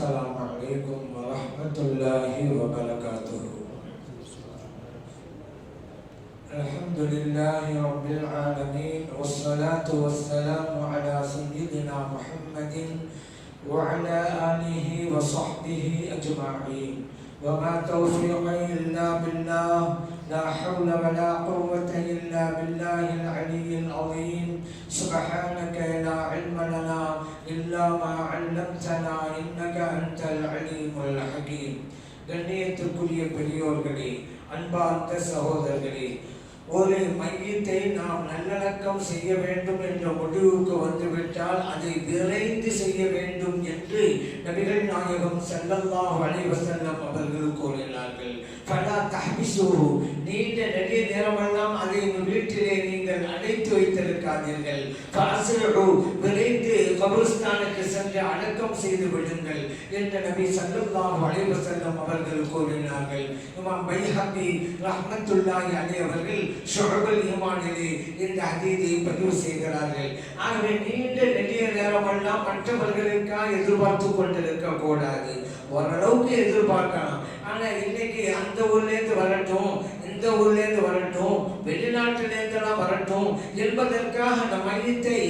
السلام عليكم ورحمة الله وبركاته. الحمد لله رب العالمين والصلاة والسلام على سيدنا محمد وعلى آله وصحبه أجمعين. وما توفيقي إلا بالله، لا حول ولا قوة إلا بالله العلي العظيم. سبحانك لا علم لنا إلا ما علمتنا إنك أنت العليم الحكيم. கண்ணியத்திற்குரிய பெரியோர்களே, அன்பார்ந்த சகோதரர்களே, ஒரு மையத்தை நாம் நல்லடக்கம் செய்ய வேண்டும் என்ற முடிவுக்கு வந்துவிட்டால் அதை விரைந்து செய்ய வேண்டும் என்று நபிகள் நாயகம் ஸல்லல்லாஹு அலைஹி வஸல்லம் அவர்கள் கூறினார்கள். ஃபலா தஹ்பிஸூஹு, நீண்ட நெடிய நேரமெல்லாம் அதை உங்கள் வீட்டிலே நீங்கள் அடைத்து வைத்திருக்காதீர்கள். ஃபஅஸ்ரிஉ, விரைந்து கபரிஸ்தானுக்கு சென்று அடக்கம் செய்து விடுங்கள் என்று நபி ஸல்லல்லாஹு அலைஹி வஸல்லம் அவர்கள் கூறினார்கள். இமாம் பைஹகி ரஹ்மத்துல்லாஹி அலைஹி அவர்கள் ஷுஅபுல் ஈமானிலே இந்த ஹதீஸை பதிவு செய்கிறார்கள். ஆகவே நீண்ட நெடிய நேரமெல்லாம் மற்றவர்களுக்காக எதிர்பார்த்து கொண்டிருக்க கூடாது. ஓரளவுக்கு எதிர்பார்க்கலாம். ஆனா இன்னைக்கு அந்த ஊர்லேருந்து வரட்டும், இந்த ஊர்லேருந்து வரட்டும், வெளிநாட்டிலேருந்தெல்லாம் வரட்டும் என்பதற்காக அந்த மையத்தை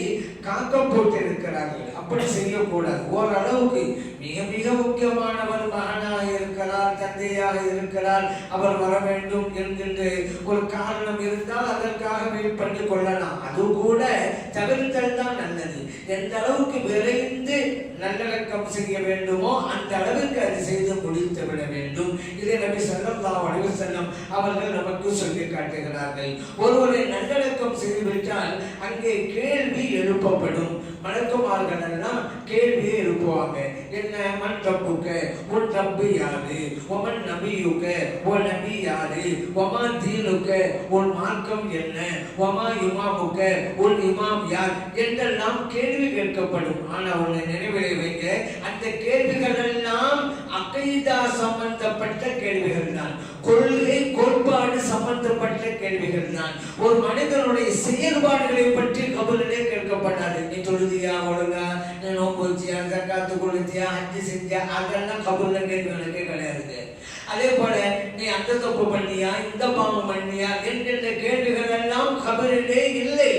காக்க போட்டு இருக்கிறார்கள். அப்படி செய்யக்கூடாது. ஓரளவுக்கு மிக மிக முக்கியமானவர் மகனாக இருக்கிறார், தந்தையாக இருக்கிறார், அவர் வர வேண்டும் என்கின்ற ஒரு காரணம் இருந்தால் அதற்காக வெயிட் பண்ணி கொள்ளலாம். அது கூட தவிர்த்தல் தான் நல்லது. எந்த அளவுக்கு விரைந்து நல்லடக்கம் செய்ய வேண்டுமோ அந்த அளவுக்கு அதை செய்து முடித்து விட வேண்டும். இதை நபி ஸல்லல்லாஹு அலைஹி வஸல்லம் அவர்கள் நமக்கு சொல்லி காட்டுகிறார்கள். ஒருவரை நல்லடக்கம் செய்துவிட்டால் அங்கே கேள்வி எழுப்பப்படும். மலக்குமார்கள் எல்லாம் கேள்வியை எழுப்புவாங்க. என்ன? மன் ரப்புக, உன் ரப்பு யாரு? ஒமன் நபியுக, உன் நபி யாரு? ஒமா தீனுக, உன் மார்க்கம் என்ன? ஒமா இமாமுக, உன் இமாம் யார் என்றெல்லாம் கேள்வி கேட்கப்படும். ஆனா உன்னை நினைவிலே வைங்க, அந்த கேள்விகள் எல்லாம் அகைதா சம்பந்தப்பட்ட கேள்விகள் தான், கொள்கை கோட்பாடு சம்பந்தப்பட்ட கேள்விகள் தான். ஒரு மனிதனுடைய செயல்பாடுகளை பற்றி கபரிலே கேட்கப்படாது. நீ தொழுதியா, ஒழுங்கா, நீ நோன்பு வச்சியா, ஜக்காத்து கொடுத்தியா, ஹஜ் செஞ்சியா, அதெல்லாம் கபரில கேள்விகளுக்கே கிடையாது. அதே போல நீ அந்த தப்பு பண்ணியா, இந்த பாவம் பண்ணியா என்கின்ற கேள்விகள் எல்லாம் கபரிலே இல்லை.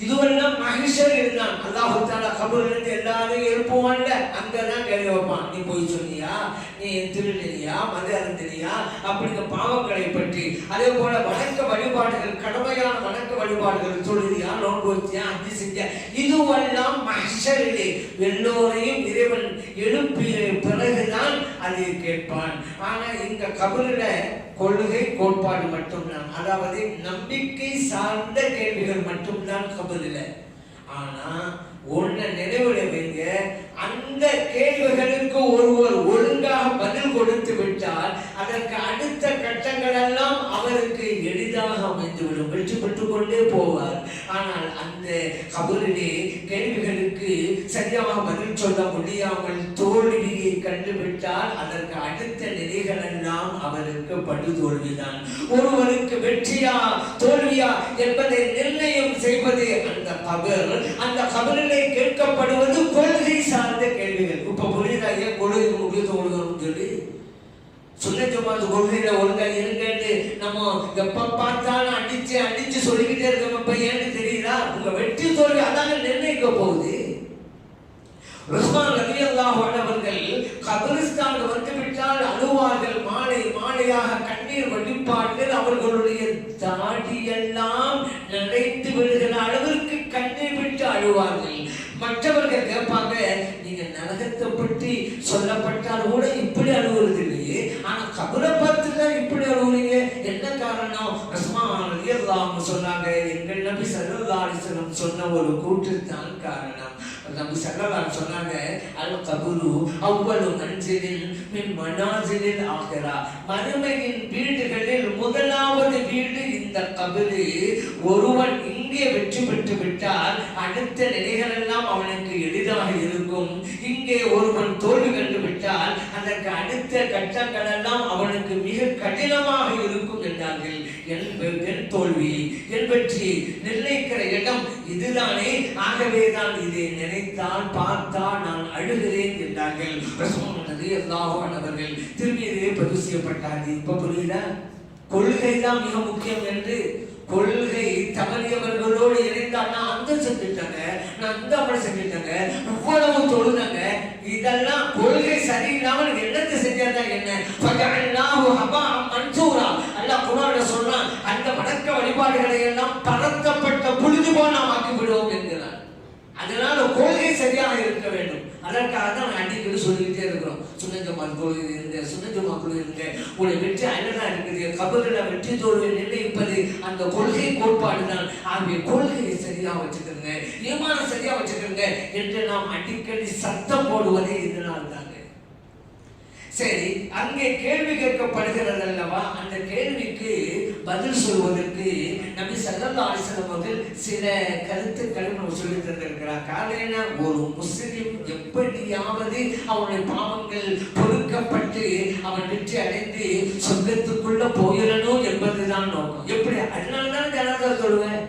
இதுவெல்லாம் மஹ்ஷர் இருந்தான். அல்லாஹ் தஆலா கபரிலிருந்து எல்லாரையும் எழுப்புவான்ல, அங்கதான் கேள்வி வைப்பான். நீ போய் சொன்னியா, நீ திருடினியா, மது அருந்தினியா, அப்படிங்கிற பாவங்களை பற்றி. அதே போல வணக்க வழிபாடுகள், கடமையான வணக்க வழிபாடுகள், தொழுதியா, நோன்பு வச்சியா, ஹஜ் செஞ்சியா, இதுவெல்லாம் மஹ்ஷரிலே எல்லோரையும் இறைவன் எழுப்பிய பிறகுதான் அதை கேட்பான். ஆனா இந்த கபரில கொள்கை கோட்பாடு மட்டும்தான், அதாவது நம்பிக்கை சார்ந்த கேள்விகள் மட்டும்தான் கபரில. ஆனா ஒன்ன நினைவுல வைங்க, அந்த கேள்விகளுக்கு ஒருவர் ஒழுங்காக பதில் கொடுத்து விட்டால் அதற்கு அடுத்த கட்டங்கள் எல்லாம் அவருக்கு எளிதாக அமைந்துவிடும், வெற்றி பெற்றுக் கொண்டே போவார். ஆனால் அந்த கபரிலே கேள்விகளுக்கு சரியாக பதில் சொல்ல முடியாமல் தோல்வியை கண்டுவிட்டால் அதற்கு அடுத்த நிலைகள் எல்லாம் அவருக்கு படுதோல்விதான். ஒருவருக்கு வெற்றியா தோல்வியா என்பதை நிர்ணயம் செய்வது அந்த கபர். அந்த கபரிலே கேட்கப்படுவது கொள்கை சார்ந்த கேள்விகள். இப்ப புரியுதா ஏன் கொள்கைக்கு முக்கியத்துவம் கொடுக்கணும்னு சொல்லி? சுன்னத் ஜமாத் கொள்கையில ஒழுங்கா இருங்கன்னு நம்ம எப்ப பார்த்தாலும் அடிச்சு சொல்லிக்கிட்டே இருக்கோம். ஏன்னு தெரியுதா? உங்க வெற்றி தோல்வி அதாங்க நிர்ணயிக்க போகுது. உஸ்மான் ரலியல்லாஹு அன்ஹு அவர்கள் கபரிஸ்தான் வந்துவிட்டால் அழுவார்கள். மாலை மாலையாக கண்ணீர் வடிப்பார்கள். அவர்களுடைய தாடியெல்லாம் நனைத்து விடுகிற அளவிற்கு கண்ணீர் விட்டு அழுவார்கள். மற்றவர்கள் கேட்பாங்க, நீங்க நரகத்தை பற்றி சொல்லப்பட்டால் கூட இப்படி அழுவுறது இல்லையே, ஆனா கபரை பார்த்துதான் இப்படி அழுவுறீங்க, என்ன காரணம்? உஸ்மான் ரலியல்லாஹு அன்ஹு சொன்னாங்க, எங்கள் நபி ஸல்லல்லாஹு அலைஹி வஸல்லம் சொன்ன ஒரு கூற்று தான் காரணம். நபி ஸல்லல்லாஹு அலைஹி வஸல்லம் சொன்னாங்க, அல் கபரு அவ்வலு மன்சிலின் மின் மனாசிலில் ஆகிரா, மறுமையின் வீடுகளில் முதலாவது வீடு இந்த கபரு. ஒருவன் இங்கே வெற்றி பெற்று விட்டால் அடுத்த நிலைகள் எல்லாம் அவனுக்கு எளிதாக இருக்கும். இங்கே ஒருவன் தோல்வி கண்டு விட்டால் அதற்கு அடுத்த கட்டங்கள் எல்லாம் அவனுக்கு மிக கடினமாக இருக்கும் என்றார்கள். என் தோல்வி, என் வெற்றி நிர்ணயிக்கிற இடம் இதுதானே. ஆகவேதான் இதை நினைத்தால் பார்த்தால் நான் அழுகிறேன் என்றார்கள். அவர்கள் திரும்பியதே பதிவு செய்யப்பட்டார்கள். இப்ப புரியுதா? கொள்கை தான் மிக முக்கியம் என்று. கொள்கை தவறியவர்களோடு இணைந்தால் நான் அந்த செஞ்சுட்டாங்க, நான் இந்த அமலை செஞ்சுட்டாங்க, இவ்வளவு தொழுதாங்க, இதெல்லாம் கொள்கை சரியில்லாமல் என்னத்தை செஞ்சாதான் என்ன? அல்லாஹ் குர்ஆன்ல சொல்றான், அந்த வணக்க வழிபாடுகளை எல்லாம் பரத்தப்பட்ட புழுதி போல் நாம் ஆக்கி விடுவோம் என்கிறார். அதனால கொள்கை சரியாக இருக்க வேண்டும். அதற்காக தான் அடிக்கடி சொல்லிக்கிட்டே இருக்கிறோம், சுன்னத்துல் தொழுகை இருங்க, சுன்னத்துல் தொழுகை இருங்க, உங்களை வெற்றி அழகா இருக்குது, கபரில் வெற்றி தோல்வி நிர்ணயிப்பது அந்த கொள்கை கோட்பாடு தான். ஆகவே கொள்கையை சரியா வச்சுக்கிறங்க, ஈமானை சரியா வச்சுக்கிறங்க என்று நாம் அடிக்கடி சத்தம் போடுவதே இதனால் தாங்க. சரி, அங்கே கேள்வி கேட்கப்படுகிறது அல்லவா? அந்த கேள்விக்கு பதில் சொல்வதற்கு நபி ஸல்லல்லாஹு அலைஹி வஸல்லம் அவர்கள் சில கருத்துக்களை நம்ம சொல்லி தந்திருக்கிறார். காரணம் என்ன? ஒரு முஸ்லிம் எப்படியாவது அவனுடைய பாவங்கள் பொறுக்கப்பட்டு அவன் வெற்றி அடைந்து சொர்க்கத்துக்குள்ள போயிடணும் என்பதுதான் நோக்கம். எப்படி? அதனாலதான் ஜனாஸா சொல்லுவேன்.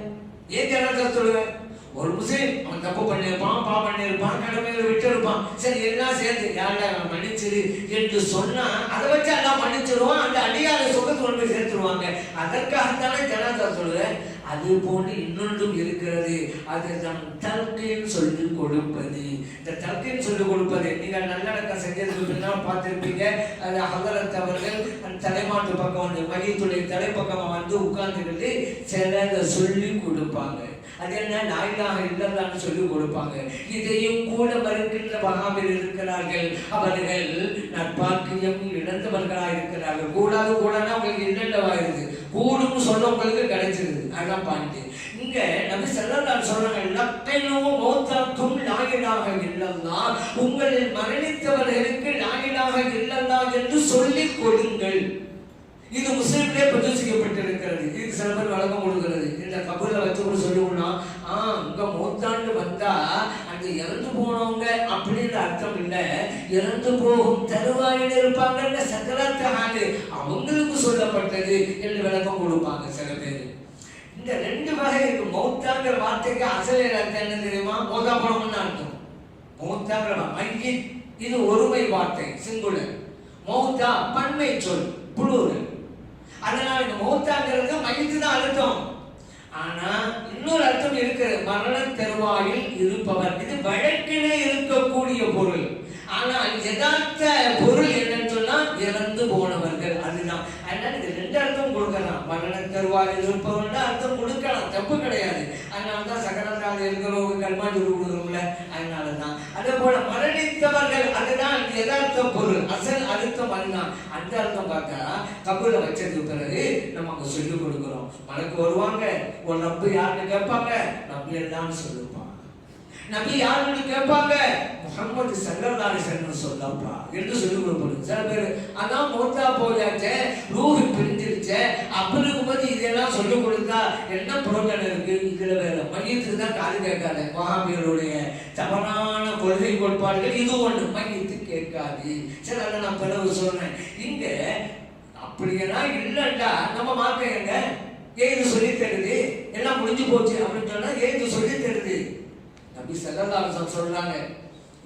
ஏன் ஜனாஸா சொல்லுவேன்? ஒரு முஸ்லிம் அவன் தப்பு பண்ணிருப்பான், பாவம் பண்ணிருப்பான், கடமையில விட்டு இருப்பான், சரி எல்லாம் சேர்ந்து யாரா மன்னிச்சிரு என்று சொன்னா அதை வச்சு எல்லாம் மன்னிச்சிருவான், அந்த அடியாரை சொர்க்கத்துக்கு கொண்டு போய் சேர்த்துருவாங்க. அதற்காகத்தானே ஜனாஸா சொல்லுவேன். அது போன்று இன்னொன்றும் இருக்கிறது, அதுதான் தல்கீன் சொல்லி கொடுப்பது. இந்த தல்கீன் சொல்லி கொடுப்பது நீங்கள் நல்லடக்கம் செஞ்சதுக்கு பின்னால் பார்த்திருப்பீங்க. அது ஹதரத் அவர்கள் தலைமாட்டு பக்கம் வந்து மையத்துடைய தலைப்பக்கமா வந்து உட்கார்ந்துக்கிட்டு சில சொல்லி கொடுப்பாங்க. அது என்ன? லா இலாஹ இல்லல்லாஹ்னு சொல்லி கொடுப்பாங்க. இதையும் கூட மறுக்கின்ற வஹாபில் இருக்கிறார்கள். அவர்கள் நற்பாக்கியம் இழந்தவர்களாக இருக்கிறார்கள். கூடாது கூடனா அவங்களுக்கு இல்லல்லவாயிருது, கூடும் சொல்ல உங்களுக்கு கிடைச்சிருது. அதான் பாயிண்ட். இங்க நபி ஸல்லல்லாஹு அலைஹி வஸல்லம் லக்கைனு மௌதாக்கும் லா இலாஹ இல்லல்லாஹ், உங்களில் மரணித்தவர்களுக்கு லா இலாஹ இல்லல்லாஹ் என்று சொல்லிக் கொடுங்கள். இது முஸ்லிம்களே பதிவு செய்யப்பட்டிருக்கிறது. இது சில பேர் வழக்கம் கொடுக்கிறது. இந்த கபூர்ல வச்சு கூட சொல்லுவோம்னா, உங்க மூத்தாண்டு வந்தா அந்த இறந்து போனவங்க அப்படின்ற அர்த்தம் இல்ல, இறந்து போகும் தருவாயில் இருப்பாங்க சக்கராத்து அவங்களுக்கு சொல்லப்பட்டது என்று விளக்கம் கொடுப்பாங்க சில பேர். இந்த ரெண்டு வகை இருக்கு. மௌத்தாங்கிற வார்த்தைக்கு அசல் அர்த்தம் என்ன தெரியுமா? மௌத்தா போனோம்னு அர்த்தம். மௌத்தாங்கிற மையத் இது ஒருமை வார்த்தை, சிங்குலர். மௌத்தா பன்மை சொல், புளூரல். அதனால இந்த மௌத்தாங்கிறது மையத்து தான் அர்த்தம். ஆனா இன்னொரு அர்த்தம் இருக்கு, மரண தருவாயில் இருப்பவர். இது வழக்கிலே இருக்கக்கூடிய பொருள். ஆனால் யதார்த்த பொருள் என்னன்னு சொன்னா இறந்து போனவர்கள். அதுதான். அதனால இது ரெண்டு அர்த்தம் கொடுக்கலாம். மரண தருவாயில் இருப்பவர்னா அர்த்தம் கொடுக்கலாம், தப்பு கிடையாது. அதனாலதான் சக்கரத்தால் இருக்கிறவங்க கல்மாண்டி கொடுக்குறோம்ல, அதனாலதான். அதே போல மரணித்தவர்கள், அதுதான் யதார்த்த பொருள், அசல் அர்த்தம் அதுதான். அந்த அர்த்தம் பார்த்தா கபூர்ல வச்சதுக்கு பிறகு நம்ம அங்க சொல்லிக் கொடுக்கிறோம். மலைக்கு வருவாங்க, ஒரு நம்பு யாருன்னு கேட்பாங்க, நம்பி எல்லாம் சொல்லுவாங்க. நபி யாருன்னு கேட்பாங்க, முஹம்மது ஸல்லல்லாஹு அலைஹி வஸல்லம் சொல்லப்பா என்று சொல்லிக் கொடுப்பாங்க. சில பேர் அதான் மௌத்தா போயாச்சே, ரூஹ் பிரிஞ்சிருச்சே, அப்படி இருக்கும்போது இதெல்லாம் சொல்லிக் கொடுத்தா என்ன புரோஜனம் இருக்கு? இதுல வேற மையத்துக்கு தான் காது கேட்காது. வஹாபிகளுடைய தவறான கொள்கை கோட்பாடுகள் இது ஒண்ணு, மையத்து கேட்காது. சரி, அதை நான் பிறகு சொல்றேன். இங்க அப்படியெல்லாம் இல்லைண்டா நம்ம மார்க்க எங்க? ஏது சொல்லி தருது? எல்லாம் முடிஞ்சு போச்சு அப்படின்னு சொன்னா ஏது சொல்லி தருது? நபி ஸல்லல்லாஹு அலைஹி வஸல்லம் சொல்றாங்க,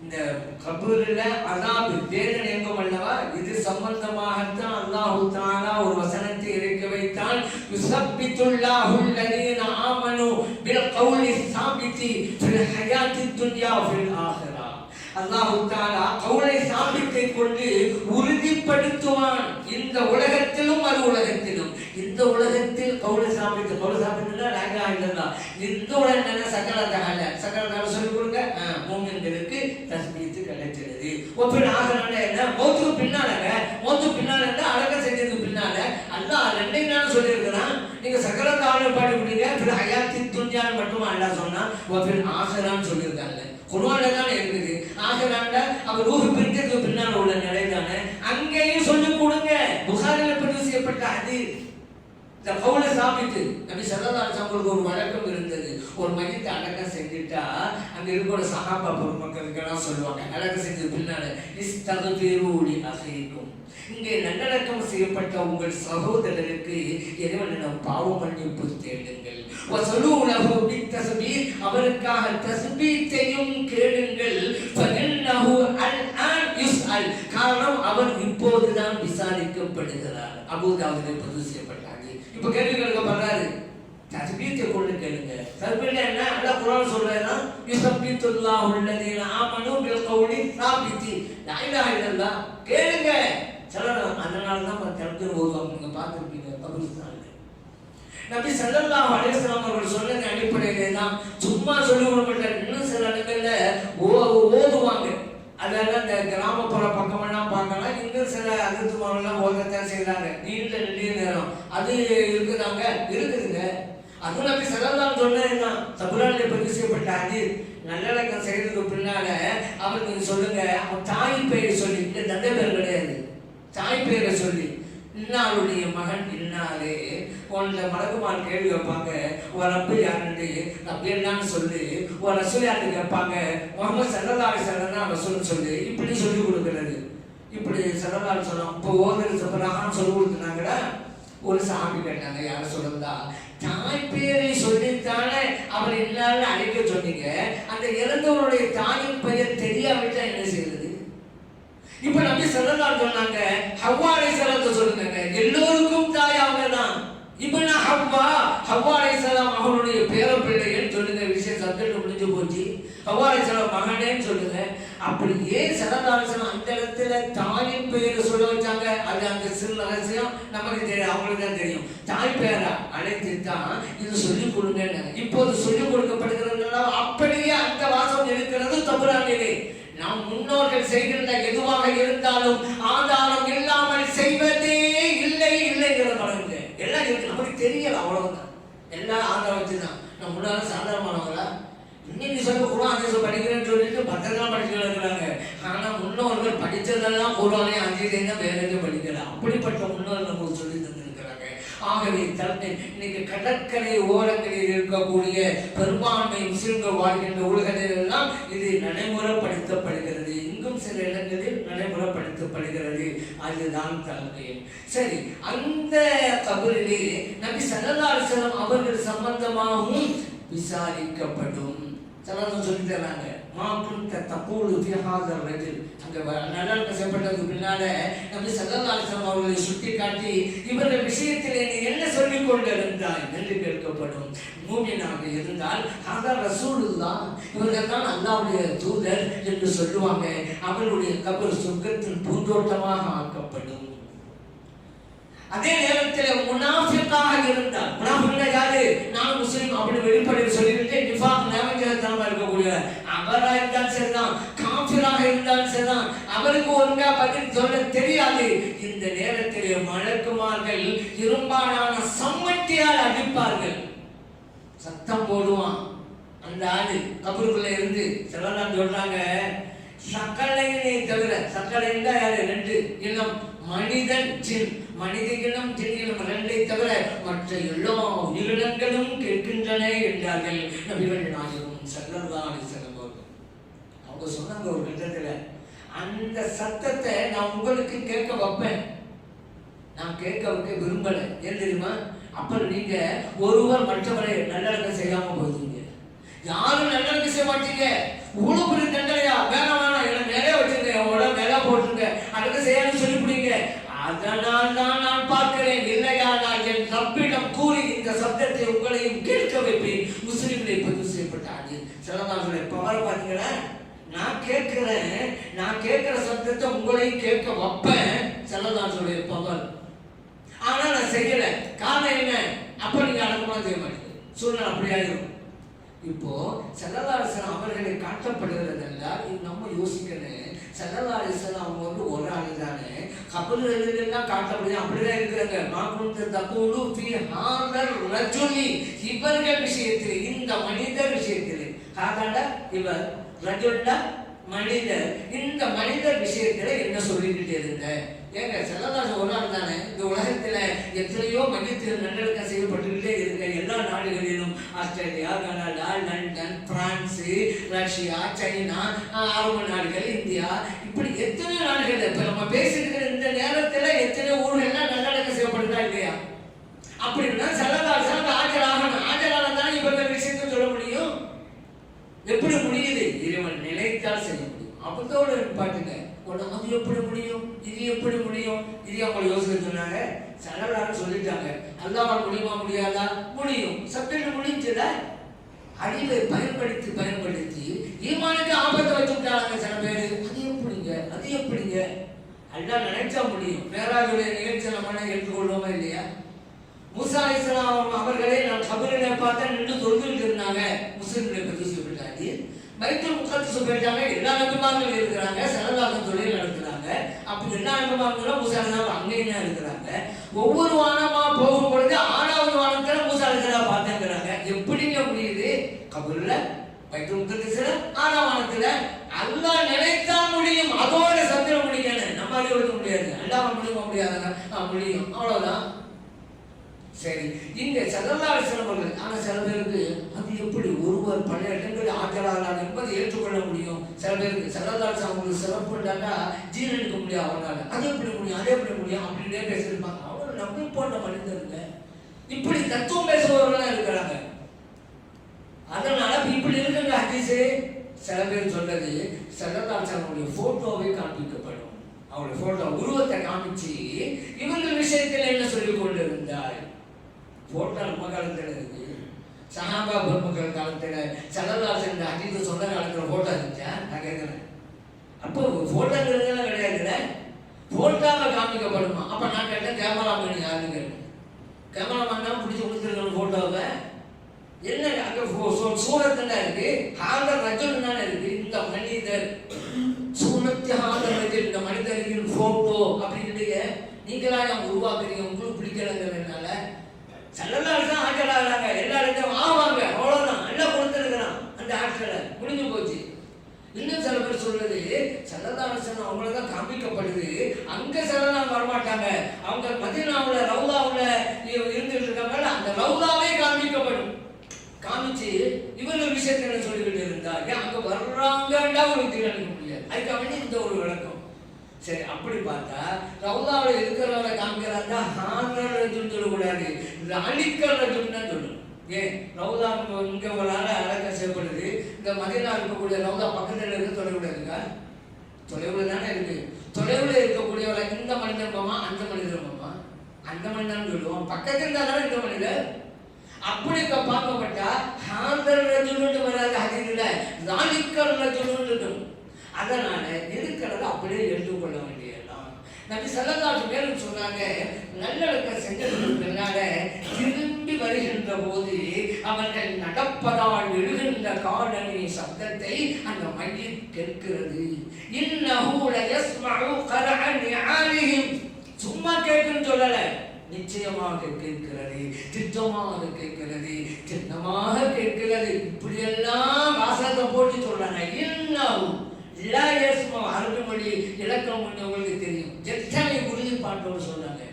இந்த கபூர்ல அஸாப் வேதனை எங்கும் அல்லவா, இது சம்பந்தமாகத்தான் அல்லாஹ் தஆலா ஒரு வசனத்தை இறக்க வைத்தான். யுஸப்பித்துல்லாஹு அல்லதீன ஆமனு பில் கௌலி ஸாபிதி ஃபில் ஹயாத்தித் துன்யா ஃபில் ஆখিরা. அல்லாஹ் தஆலா கௌலை சாபித்தை கொண்டு உறுதிப்படுத்துவான், இந்த உலகத்திலும் மறு உலகத்திலும். இந்த உலகத்தில் கௌலை சாபித்து, கௌலை சாபித்துனா லா இலாஹ இல்லல்லாஹ். இந்த உலகத்துல சக்கரத்தால சக்கரத்தால சொல்லி கொடுங்க, மூமின்களுக்கு தஸ்பீத் கிடைச்சிடுது. ஒப்பின் ஆகறனால என்ன? மௌத்துக்கு பின்னாலங்க, மௌத்துக்கு பின்னால என்ன? அடக்கம் செஞ்சதுக்கு பின்னால அல்லாஹ் ரெண்டையும் நான் சொல்லியிருக்கிறான். நீங்க சக்கரத்தால பாடி விடுங்க, பிற ஹயாத்தித் துன்யான்னு மட்டும் அல்லாஹ் சொன்னா, ஒப்பின் ஆகறான்னு சொல்லியிருக்காங்க. குர்ஆன்ல தான் இருக்குது. ஆகறான்ல அவர் ரூஹ் பிரிஞ்சதுக்கு பின்னால உள்ள நிலை தானே, அங்கேயும் சொல்லி கொடுங்க. புகாரில பதிவு செய்யப்பட்ட ஹதீஸ். இந்த கவுல சாப்பிட்டு நபி ஸல்லல்லாஹு அலைஹி வஸல்லம் ஒரு வழக்கம் இருந்தது. ஒரு மையத்தை அடக்கம் செஞ்சுட்டா அங்க இருக்கிற சஹாபா பொதுமக்களுக்கெல்லாம் சொல்லுவாங்க, அடக்கம் செஞ்சது பின்னால இஸ்தக்ஃபிரு லி அஹீக்கும், இங்கே நல்லடக்கம் செய்யப்பட்ட உங்கள் சகோதரருக்கு இறைவனிடம் பாவ மன்னிப்பு தேடுங்கள். வஸலூலஹு பித்தஸ்பீஹ், அவருக்காக தஸ்பீத்தையும் கேளுங்கள். ஃபஇன்னஹு அல்ஆன் யுஸ்அல், காரணம் அவர் இப்போதுதான் விசாரிக்கப்படுகிறார். அபூதாவுதில் பதிவு செய்யப்பட்டாங்க. இப்ப கேள்வி கேட்கப்படுறாரு, தஸ்பீத்தை கொண்டு கேளுங்க. தஸ்பீத் என்ன? அல்லாஹ் குர்ஆன் சொல்றாருன்னா யுஸப்பித்துல்லாஹு அல்லதீன ஆமனூ பில் கௌலி ஸாபித்தி, லா இலாஹா இல்லல்லாஹ் கேளுங்க. அதனால தான் தடுத்து ஓதுவாங்க. நீங்க பார்த்துருப்பீங்க கபிரிஸ்தான்ல. நபி ஸல்லல்லாஹு அலைஹி வஸல்லம் அவர்கள் சொன்னது அடிப்படையிலே தான் சும்மா சொல்லி கொடுக்கப்பட்ட இன்னும் சில இடங்கள்ல ஓதுவாங்க. அதெல்லாம் இந்த கிராமப்புற பக்கமெல்லாம் பார்க்கலாம். இன்னும் சில அதிர்த்துமாரெல்லாம் ஓதத்தான் செய்யறாங்க நீண்ட நெடிய நேரம். அது இருக்குதுங்க. அதுவும் நபி ஸல்லல்லாஹு சொன்னதுதான். தபுரானிலே பதிவு செய்யப்பட்ட ஹதீஸ், நல்லடக்கம் செய்யறதுக்கு பின்னால அவர் நீங்க சொல்லுங்க, அவன் தாய் பெயர் சொல்லி, இந்த தந்தை பேர் கிடையாது, தாய் பேரை சொல்லி, இன்னாருடைய மகன் இன்னாரே உன்னை மலக்குமார் கேள்வி கேட்பாங்க, ஒரு ரப்பு யாருன்னு ரப்பு என்னன்னு சொல்லி, ஒரு ரசூல் யாருன்னு கேட்பாங்க, முகமது ஸல்லல்லாஹு அலைஹி வஸல்லம் ரசூல்னு சொல்லி இப்படி சொல்லி கொடுக்குறது. இப்படி ஸல்லல்லாஹு அலைஹி வஸல்லம் இப்போ ஓதுறது சொல்லி கொடுத்துனாங்கடா. ஒரு சாமி கேட்டாங்க, யார சொல்லுதா, தாய் பேரை சொல்லித்தானே அவர் இன்னாரு அழைக்க சொன்னீங்க, அந்த இறந்தவருடைய தாயின் பெயர் தெரியாவிட்டா என்ன செய்யறது? இப்ப நபி ஸல்லல்லாஹு அலைஹி சொன்னாங்க, ஹவ்வா அலைஹிஸ்ஸலாம் சொல்லுங்க, எல்லோருக்கும் தாய் அவங்க தான். இப்ப நான் ஹவ்வா அலைஹிஸ்ஸலாம் அவருடைய பேரப்பிள்ளைன்னு சொல்லுங்க, விஷயம் சப்ஜெக்ட் முடிஞ்சு போச்சு. ஹவ்வா அலைஹிஸ்ஸலாம் மகனேன்னு சொல்லுங்க. அப்படி ஏன் ஸல்லல்லாஹு அலைஹி வஸல்லம் அந்த இடத்துல தாயின் பெயரை சொல்ல வச்சாங்க? அது அந்த சிறு ரகசியம் நமக்கு தெரியும், அவங்களுக்கு தான் தெரியும். தாய் பெயரா அழைத்து தான் இது சொல்லிக் கொடுங்க. இப்போது சொல்லிக் கொடுக்கப்படுகிறது அப்படியே அந்த வாசம் இருக்கிறது தபுரானிலே. நம் முன்னோர்கள் செய்கின்ற எதுவாக இருந்தாலும் ஆதாரம் இல்லாமல் செய்வதே இல்லைங்கிற பழங்க எல்லாம் இருக்கு. நமக்கு தெரியல, அவ்வளவுதான். எல்லாம் ஆதாரம் வச்சுதான். நம்ம முன்னால சாதாரணமானவங்களா இன்னைக்கு சொல்ல குர்ஆன் படிக்கிறேன்னு சொல்லிட்டு பத்திரமா படிச்சுட்டு இருக்கிறாங்க. ஆனா முன்னோர்கள் படித்ததெல்லாம் குர்ஆனே அஞ்சு வேற எதுவும் படிக்கல. அப்படிப்பட்ட முன்னோர்கள் நமக்கு சொல்லி தந்திருக்கிறாங்க. ஆகவே இன்னைக்கு கடற்கரை ஓரங்களில் இருக்கக்கூடிய பெரும்பான்மை முஸ்லிம்கள் வாழ்கின்ற உலகத்தில் எல்லாம் இது நடைமுறைப்படுத்தப்படுகிறது. இங்கும் சில இடங்களில் நடைமுறைப்படுத்தப்படுகிறது. அதுதான் தலைமை. சரி, அந்த கபரிலே நபி ஸல்லல்லாஹு அலைஹி வஸல்லம் அவர்கள் சம்பந்தமாகவும் விசாரிக்கப்படும். சொல்லி தராங்க, நல்லடக்கம் செய்யப்பட்டதுக்கு பின்னால நபி ஸல்லல்லாஹு அலைஹி வஸல்லம் அவர்களை சுட்டி காட்டி இவர்கள் விஷயத்தில் நீ என்ன சொல்லிக் கொண்டிருந்தாய் என்று கேட்கப்படும். மூமினாக இருந்தால் ஹாதா ரசூலுல்லாஹ், இவர்கள் தான் அல்லாஹ்வுடைய தூதர் என்று சொல்லுவாங்க. அவர்களுடைய கபர் சொர்க்கத்தின் பூந்தோட்டமாக ஆக்கப்படும். அதே நேரத்தில் முனாஃபிக்காக இருந்தால், முனாஃபிக்னா யாரு? நான் முஸ்லிம் அப்படி வெளிப்படையில் சொல்லிவிட்டு நிஃபாக் நேமஞ்சத்தனமா இருக்கக்கூடிய அவரா இருந்தால் சரிதான், காஃபிராக இருந்தால் சரிதான், அவருக்கு ஒழுங்கா பதில் சொல்ல தெரியாது. இந்த நேரத்திலே மலக்குமார்கள் இரும்பாலான சம்மட்டியால் அடிப்பார்கள். சத்தம் போடுவான் அந்த ஆளு கபருக்குள்ள இருந்து. சிலர் சொல்றாங்க, சக்கலையினை தவிர, சக்கலைன்னு தான் யாரு? ரெண்டு இனம், மனிதன் ஜின். மனித இனம் ஜின் இனம் ரெண்டை தவிர மற்ற எல்லா உயிரினங்களும் கேட்கின்றன என்றார்கள் நபிகள் நாயகம் ஸல்லல்லாஹு அலைஹி வஸல்லம் அவர்கள். அவங்க சொன்னாங்க ஒரு கட்டத்துல, அந்த சத்தத்தை நான் உங்களுக்கு கேட்க வைப்பேன், நான் கேட்க வைக்க விரும்பல. ஏன் தெரியுமா? அப்புறம் நீங்க ஒருவர் மற்றவரை நல்லடக்கம் செய்யாம போயிருந்தீங்க. யாரும் நல்லடக்கம் செய்ய மாட்டீங்க. இவ்வளவு பெரிய தண்டனையா? வேணாம் எல்லாம் நிறைய வச்சிருக்க, உடம்பு மேல போட்டுருங்க, அடக்கம் செய்யாதுன்னு சொல்லிவிடுங்க. அதனால் தான் நான் பார்க்கிறேன், இல்லையா நான் என் ரப்பிடம் கூறி இந்த சப்தத்தை உங்களையும் கேட்க வைப்பேன். முஸ்லிம்களை பதிவு செய்யப்பட்டாங்க. சிலமாக்களை பவர் பார்த்தீங்கன்னா, நான் கேட்கிற சப்தத்தை உங்களையும் கேட்க வைப்பேன். சிலதாசுடைய பவர். ஆனா நான் செய்யல. காரணம் என்ன? அப்ப நீங்க அடக்கமா செய்ய மாட்டீங்க. சூழ்நிலை அப்படியாயிரும். இப்போ ஸல்லல்லாஹு அலைஹி வஸல்லம் அவர்களை காட்டப்படுகிறது என்றால் நம்ம யோசிக்கணும். ஸல்லல்லாஹு அலைஹி வஸல்லம் அவங்க வந்து ஒரு ஆள் தானே, கபறுகளெல்லாம் காட்டப்படுது, அப்படிதான் இருக்கிறாங்க. மாகுந்த தகூலு ஃபீ ஹாதர் ரஜுலி, இவர்கள் விஷயத்தில், இந்த மனிதர் விஷயத்தில், ஹாதா இவர், ரஜுல்ல மனிதர், இந்த மனிதர் விஷயத்துல என்ன சொல்லிக்கிட்டே இருந்த. ஏங்க செல்லதாசன் ஒரு நாள் தானே, இந்த உலகத்துல எத்தனையோ மையத்தில் நல்லடக்கம் செய்யப்பட்டுக்கிட்டே இருக்க. எல்லா நாடுகளிலும் Australia, Canada, London, France, Russia, China, அரபு நாடுகள், இந்தியா, இப்படி எத்தனை நாடுகள் இப்ப நம்ம பேசியிருக்கிற இந்த நேரத்துல எத்தனை ஊர்கள்லாம் நல்லடக்கம் செய்யப்படுதா இல்லையா? அப்படின்னா செல்லதாசன் ஆஜராகணும். ஆஜராக தானே இப்ப விஷயத்தை சொல்ல முடியும். எப்படி முடியுது? இறைவன் நினைத்தால் செய்ய முடியும். அப்பத்தோட பாட்டுங்க அது எப்படி முடியும், இது எப்படி முடியும்? இது அவங்க யோசிக்க சொன்னாங்க. செல்லதாசன் சொல்லிட்டாங்க. அல்லாஹ் முடியுமா முடியாதா? முடியும். சப்ஜெக்ட் முடிஞ்சத அறிவை பயன்படுத்தி பயன்படுத்தி ஈமானுக்கு ஆபத்தை வச்சுட்டாங்க சில பேரு. அது எப்படிங்க அல்லாஹ் நினைச்சா முடியும். மேராஜுடைய நிகழ்ச்சியில நம்ம ஏற்றுக்கொள்வோமா இல்லையா? மூசா அலைஹிஸ்ஸலாம் அவர்களே நான் கபரிலே பார்த்தா நின்று தொழுதுட்டு இருந்தாங்க. முஸ்லிம்களை பற்றி சொல்லிட்டாங்க. பைத்துல் முகத்தஸ் போயிட்டாங்க. எல்லா நபிமார்களும் இருக்கிறாங்க. செல்லதாசன் தொழில் நடத்துறாங்க. அப்படி எல்லா நபிமார்களும் மூசா அலைஹிஸ்ஸலாம் அங்கேயும் தான் இருக்கிறாங்க. ஒவ்வொரு வானமா போகும் பொழுது 6வது வானத்துல மூசா அலைஹிஸ்ஸலாம் பார்த்தாங்கிறாங்க. எப்படிங்க முடியுது? கபர்ல, பைத்துல் முகத்தஸ்ல, 6ஆம் வானத்துல அல்லாஹ் நினைத்தா முடியும். அதோட சத்திரம் முடிக்கணும். நம்ம அறிவுறுத்த முடியாது. அல்லாஹ் முடியாதாங்க? முடியும், அவ்வளவுதான். சரி, இங்க ஸல்லல்லாஹு அலைஹி வஸல்லம் அவர்கள். ஆனா சில பேருக்கு அது எப்படி ஒருவர் பல இடங்களில் ஆஜராகிறார் என்பதை ஏற்றுக்கொள்ள முடியும். சில பேருக்கு ஸல்லல்லாஹு அலைஹி வஸல்லம் அவங்களுக்கு சிறப்புண்டாக்கா ஜீரணிக்க முடியாது அவங்களால. அது எப்படி முடியும், அதே எப்படி முடியும் அப்படின்னே பேசியிருப்பாங்க. அவங்க நம்பி போன்ற மனிதருங்க. இப்படி தத்துவம் பேசுபவர்களாக இருக்கிறாங்க. அதனால இப்படி இருக்குங்க ஹதீஸு. சில பேர் சொல்றது ஸல்லல்லாஹு அலைஹி வஸல்லம் போட்டோவை காண்பிக்கப்படும். அவருடைய போட்டோ உருவத்தை காமிச்சு இவர்கள் விஷயத்தில் என்ன சொல்லிக் கொண்டிருந்தார்? போட்டோ நம்ம காலத்தில் இருக்கு. சஹாபா பெருமக்கள் காலத்தில் ஸல்லல்லாஹு இந்த ஹதீஸ் சொன்ன காலத்தில் போட்டோ இருந்துச்சா? நான் கேட்கிறேன். அப்போ போட்டோங்கிறதுலாம் கிடையாதுல்ல. போட்டோவை காமிக்கப்படுமா? அப்ப நான் கேட்டேன் கேமராமேன் யாருன்னு கேட்டேன். கேமராமேன் தான் பிடிச்சி கொடுத்துருக்கணும் போட்டோவை. என்ன அங்க சூரத்துல இருக்கு, ஹாதர் ரஜுல் தானே இருக்கு. இந்த மனிதர் சூனத்தி ஹாதர் ரஜுல், இந்த மனிதரின் போட்டோ அப்படின்னு நீங்களா உருவாக்குறீங்க. உங்களுக்கு பிடிக்கலங்கிறதுனால ஸல்லல்லாஹு அலைஹி வஸல்லம் ஆஜராகிறாங்க. எல்லா இடத்தையும் ஆவாங்க, அவ்வளவுதான். எல்லாம் கொடுத்துருக்கிறான் அந்த ஆட்களை, முடிஞ்சு போச்சு. இன்னும் சில பேர் சொல்றது ஸல்லல்லாஹு அலைஹி வஸல்லம் அவங்களதான் காமிக்கப்படுது. அங்க ஸல்லல்லாஹு வரமாட்டாங்க. அவங்க மதீனாவுல ரவுதாவுல இருந்துட்டு இருக்காங்க. அந்த ரவுதாவே காமிக்கப்படும். காமிச்சு இவர்கள் விஷயத்தை சொல்லிக்கிட்டு இருந்தாங்க. அங்க வர்றாங்கண்டா ஒரு தீர்மானிக்க முடியாது. அதுக்காக இந்த ஒரு விளக்கம். சரி, அப்படி பார்த்தா ரவுதாவில் இருக்கிறவரை காமிக்கிறாங்க. ஹாதர்ன்னு சொல்லக்கூடாது, ராணிக்கர்ன்னு தான் சொல்லணும். ஏன் ரவுதா இங்க ஒரு ஆள அடக்கம் செய்யப்படுது. இந்த மதீனா இருக்கக்கூடிய ரவுதா பக்கத்தில் இருக்க தொலைவிடாதுங்க. தொலைவுல தானே இருக்கு. தொலைவுல இருக்கக்கூடியவரை இந்த மனிதன் போமா, அந்த மனிதன் போமா, அந்த மனிதன் சொல்லுவோம். பக்கத்தில் தானே இந்த மனிதர். அப்படி பார்க்கப்பட்டா ஹாதர் ரஜுலுன்னு வராது. ஹதீஸ்ல ராணிக்கர் ரஜுலுன்னு இருக்கணும். அதனால இருக்கிறத அப்படியே ஏற்றுக்கொள்ள வேண்டியதுதான். நபி ஸல்லல்லாஹு அலைஹி வஸல்லம் சொன்னாங்க, நல்லடக்கம் செஞ்சதுக்கு பின்னால திரும்பி வருகின்ற போது அவர்கள் நடப்பதால் எழுகின்ற காலனி சப்தத்தை அந்த மையத் கேட்கிறது. இன்னஹு லயஸ்மஉ கரஅ நிஆலிஹிம். சும்மா கேட்குன்னு சொல்லல, நிச்சயமாக கேட்கிறது, திட்டமாக கேட்கிறது, சின்னமாக கேட்கிறது. இப்படியெல்லாம் வாசகத்தை போட்டு சொல்றாங்க. இன்னஹு அரபு மொழி இலக்கணம் உங்களுக்கு தெரியும். எத்தனை உறுதிப்பாட்டோடு சொல்றாங்க.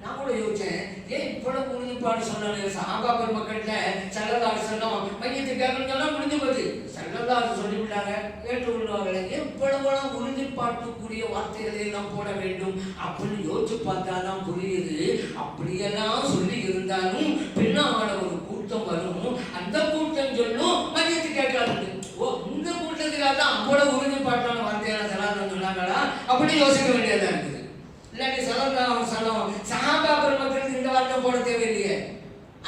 நான் கூட யோசிச்சேன், ஏன் இவ்வளவு உறுதிப்பாடு சொன்னாங்க? சஹாபா பெருமக்கள்ல ஸல்லல்லாஹு அலைஹி வஸல்லம் மையத்தை கேட்கணும்னு சொன்னா முடிஞ்சு போச்சு. ஸல்லல்லாஹு சொல்லிவிட்டாங்க, ஏற்றுக்கொள்வார்கள். எவ்வளவு உறுதிப்பாட்டுக்குரிய வார்த்தைகளை எல்லாம் போட வேண்டும் அப்படின்னு யோசிச்சு பார்த்தாதான் புரியுது. அப்படியெல்லாம் சொல்லி இருந்தாலும் பின்னால ஒரு கூட்டம் வரும். அந்த கூட்டம் சொல்லும் மையத்தை கேட்காது. ஓ, இந்த கூட்டத்துக்காக தான் அவ்வளவு உறுதிப்பாட்டான வார்த்தையான ஸல்லல்லாஹு சொன்னாங்களா அப்படி யோசிக்க வேண்டியதா இருக்குது. இல்லாட்டி ஸல்லல்லாஹு அலைஹி வஸல்லம் சஹாபா பெருமக்களுக்கு இந்த வார்த்தை போட தேவையில்லையே.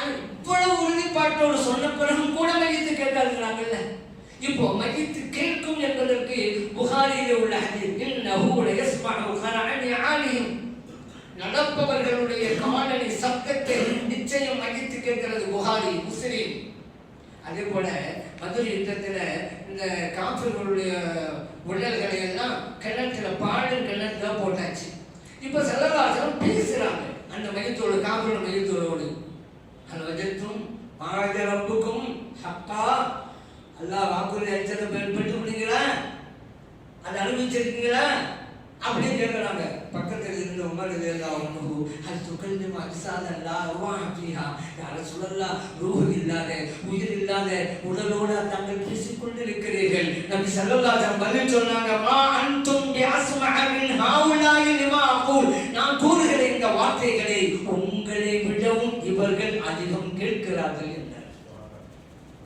இவ்வளவு உறுதிப்பாட்டோடு சொன்ன பிறகும் கூட மையத்து கேட்காதுங்கிறாங்கல்ல. இப்போ மையத்து கேட்கும் என்பதற்கு புகாரியிலே உள்ள ஹதீஸ், இன்னஹு லயஸ்மஉ கரஅ நிஆலிஹிம். நடப்பவர்களுடைய காலணி சப்தத்தை நிச்சயம் மையத்து கேட்கிறது. புகாரி, முஸ்லிம். அதே போல மதுரை யுத்தத்துல இந்த காஃபிர்களுடைய உடல்களை எல்லாம் கிணத்துல, பாலும் கிணத்துல போட்டாச்சு. இப்ப ஸல்லல்லாஹு அலைஹி வஸல்லம் பேசுறாங்க அந்த மையத்தோடு, காஃபிரோட மையத்தோடு. அது வஜத்தும் மாஜ ரப்புக்கும் ஹக்கா. அல்லாஹ் வாக்குறுதி அளிச்சதை பெற்று விடுங்களா, அதை அனுபவிச்சிருக்கீங்களா அப்படியே கேட்கிறாங்க. பக்கத்தில் இருந்த உமர் ரலியல்லாஹு அன்ஹு ஹல் துகல்லிமு அஜ்சாதன் லா ரூஹ ஃபீஹா, யா ரசூலல்லாஹ், ரூஹ் இல்லாத உயிர் இல்லாத உடலோடு தாங்கள் பேசிக்கொண்டு இருக்கிறீர்கள். நபி ஸல்லல்லாஹு அலைஹி வஸல்லம் பதில் சொன்னாங்க, மா அன்தும் பிஅஸ்மஅ மின் ஹாவுலாஇ லிமா அகூல், நான் கூறுகிற இந்த வார்த்தைகளை உங்களை விடவும் இவர்கள் அதிகம் கேட்கிறார்கள் என்றார்.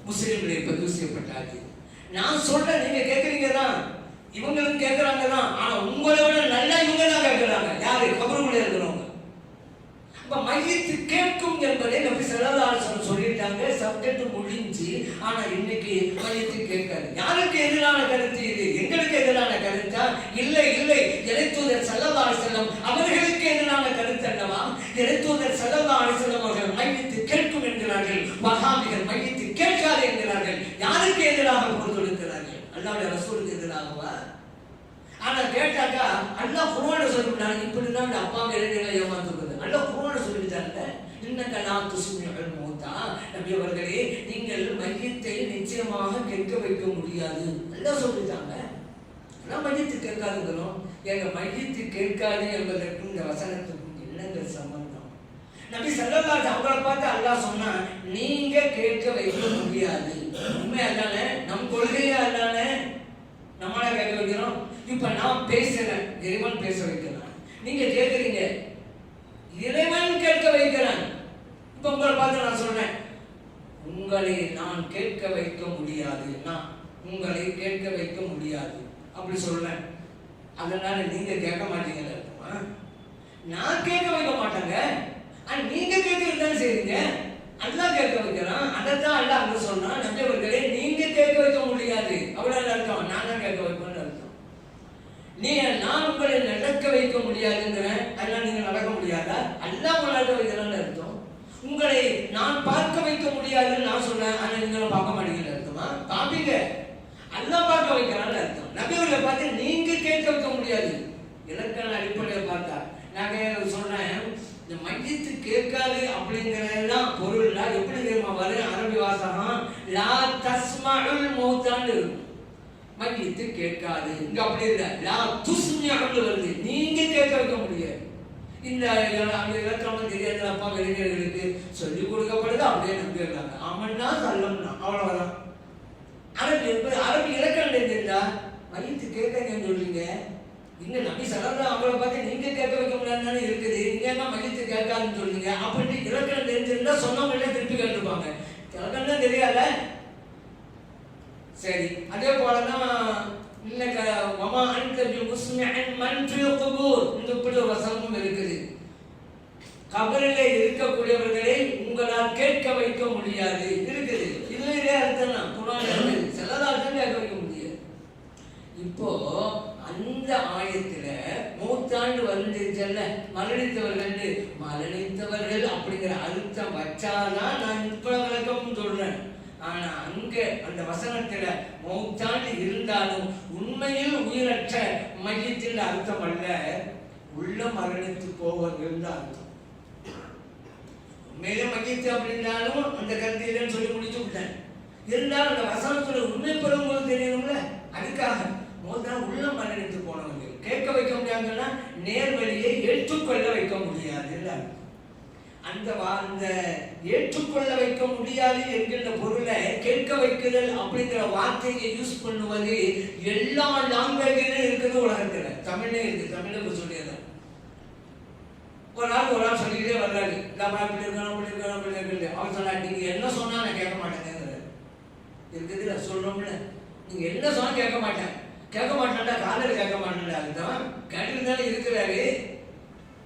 முஸ்லிம்களை பதிவு செய்யப்பட்டாது. நான் சொல்ற நீங்க கேட்கறீங்க தான், இவங்களும் கேட்கறாங்க தான், ஆனா உங்களை விட நல்லா இவங்க தான் கேட்கறாங்க. யாரு? கபருக்குள்ள இருக்கிறவங்க. அப்ப மையத்து கேட்கும் என்பதை நபி ஸல்லல்லாஹு அலைஹி வஸல்லம் சொல்லிட்டாங்க. சப்ஜெக்ட் முடிஞ்சு. ஆனா இன்னைக்கு மையத்து கேட்காது. யாருக்கு எதிரான கருத்து இது? எங்களுக்கு எதிரான கருத்தா? இல்லை இல்லை, இறைத்தூதர் ஸல்லல்லாஹு அலைஹி வஸல்லம் அவர்களுக்கு எதிரான கருத்து அல்லவா? இறைத்தூதர் ஸல்லல்லாஹு அலைஹி வஸல்லம் அவர்கள் மையத்து கேட்கும் என்கிறார்கள், வஹாபிகள் மையத்து கேட்காது என்கிறார்கள். யாருக்கு எதிராக போர் தொடுக்கிறார்கள்? அல்லாஹ்வுடைய ரசூலுக்கு எதிராகவா? ஆனா கேட்டாக்கா அல்லாஹ் குர்ஆன்ல சொல்லிட்டாங்க, இப்படிதான் அப்பாவை இளைஞர்களை ஏமாத்துறது. அல்லாஹ் குர்ஆன்ல சொல்லிட்டாங்க, இன்னக லா துஸ்மிஉல் மௌதா, நபி அவர்களே நீங்கள் மையத்தை நிச்சயமாக கேட்க வைக்க முடியாது. அல்லாஹ் சொல்லிட்டாங்க. நான் மையத்து கேட்காதுங்கிறோம். எங்க மையத்து கேட்காது என்பதற்கும் இந்த வசனத்துக்கும் என்னங்க சம்பந்தம்? நபி ஸல்லல்லாஹு அலைஹி வஸல்லம் அவங்களை பார்த்து அல்லாஹ் சொன்னா, நீங்க கேட்க வைக்க முடியாது. உண்மை அதானே? நம் கொள்கையா அதானே? நம்மளா கேட்க வைக்கிறோம். இப்ப நான் பேசுறேன், இறைவன் பேச வைக்கிறான். நீங்க கேட்கறீங்க, இறைவன் கேட்க வைக்கிறான். இப்ப உங்களை பார்த்து நான் சொல்றேன், உங்களை நான் கேட்க வைக்க முடியாது, நான் உங்களை கேட்க வைக்க முடியாது அப்படி சொல்றேன். அதனால நீங்க கேட்க மாட்டீங்கன்னு அர்த்தமா? நான் கேட்க வைக்க மாட்டேங்க, நீங்க கேட்கறது தான் செய்றீங்க. அல்லாஹ் கேட்க வைக்கிறான். அதான் அல்லாஹ் அங்க சொன்னா, நபி அவர்களே நீங்க கேட்க வைக்க முடியாது அவ்வளவு அர்த்தம். நான் தான் கேட்க வைப்பேன்னு அர்த்தம். நான் உங்களை நடக்க வைக்க முடியாதுங்கிறேன், அதனால நீங்க நடக்க முடியாதா? அல்லாஹ் உங்களை நடக்க வைக்கிறான்னு அர்த்தம். உங்களை நான் பார்க்க வைக்க முடியாதுன்னு நான் சொன்னேன், ஆனா நீங்களும் பார்க்க மாட்டீங்கன்னு அர்த்தமா? பாப்பீங்க. அல்லாஹ் பார்க்க வைக்கிறான்னு அர்த்தம். நபி அவர்களை பார்த்து நீங்க கேட்க வைக்க முடியாது. இலக்கண அடிப்படையில் பார்த்தா நாங்க சொல்றேன், இந்த மையத்து கேட்காது அப்படிங்கிறதெல்லாம் பொருள்னா எப்படி தெரியுமா வரும்? அரபி வாசகம் லா தஸ்மஉல் மௌதான்னு இருக்கும். மையத்து கேட்காது, இங்க அப்படி இல்ல, லா துஸ்மிஉன்னு வருது. நீங்க கேட்க வைக்க முடியாது. இந்த இலக்கணம் தெரியாத அப்பா இளைஞர்களுக்கு சொல்லிக் கொடுக்கப்படுது, அப்படியே நம்பிடுறாங்க. ஆமன்னா சல்லம்னா அவ்வளவுதான். அரபி இலக்கணம் தெரிஞ்சா மையத்து கேட்கங்கன்னு சொல்றீங்க. இங்க நபி ஸல்லல்லாஹு அவங்களை பார்த்து நீங்க கேட்க வைக்க முடியாதுன்னு இருக்குது, நீங்க என்ன மையத்து கேட்காதுன்னு சொல்றீங்க அப்படின்னு இலக்கணம் தெரிஞ்சிருந்தா சொன்னவங்களே திருப்பி கேட்டுப்பாங்க. இலக்கணம் தெரியாத. சரி, அதே போலதான் இன்னக வமா அன்த பிமுஸ்மிஇன் மன் ஃபில் குபூர், இந்த இப்படி ஒரு வசனமும் இருக்குது. கபரிலே இருக்கக்கூடியவர்களை உங்களால் கேட்க வைக்க முடியாது இருக்குது. இதுல இதே அர்த்தம் தான் குர்ஆன்ல இருக்குது. ஸல்லல்லாஹு அலைஹி கேட்க வைக்க முடியாது. இப்போ அந்த ஆயத்துல மூத்தாண்டு வந்துச்சல்ல, மரணித்தவர்கள் அப்படிங்கிற அர்த்தம் வச்சாதான் நான் இப்ப விளக்கம் சொல்றேன். ஆனா அங்க அந்த வசனத்துல மௌத்தாண்டு இருந்தாலும் உண்மையில் உயிரற்ற மையத்தின் அர்த்தம் அல்ல, உள்ள மரணித்து போவர்கள் தான் அர்த்தம். உண்மையில மையத்து அப்படின்னாலும் அந்த கருத்து இல்லைன்னு சொல்லி முடிச்சு விட்டேன். இருந்தாலும் அந்த வசனத்துல உண்மை பெறும்போது தெரியணும்ல, அதுக்காக மௌத்தான் உள்ள மரணித்து போனவங்க கேட்க வைக்க முடியாதுன்னா நேர்வழியை ஏற்றுக்கொள்ள வைக்க முடியாது. அந்த ஏற்றுக்கொள்ள வைக்க முடியாது என்கின்ற பொருளை கேட்க வைக்குதல் அப்படிங்கிற வார்த்தையை யூஸ் பண்ணுவது எல்லா லாங்குவேஜிலும் இருக்குது உலகத்துல. தமிழ்ல இருக்கு, தமிழ்ல சொல்லியதான். ஒரு ஆள் சொல்லிக்கிட்டே வர்றாரு, அப்படி இருக்கணும். அவர் சொன்னா நீங்க என்ன சொன்னா நான் கேட்க மாட்டேங்கிற இருக்குதுல சொல்றோம்ல, நீங்க என்ன சொன்னா கேட்க மாட்டேன், கேட்க மாட்டேன்டா காலையில் கேட்க மாட்டேன், அதுதான் கேட்டுதானே இருக்கிறாரு.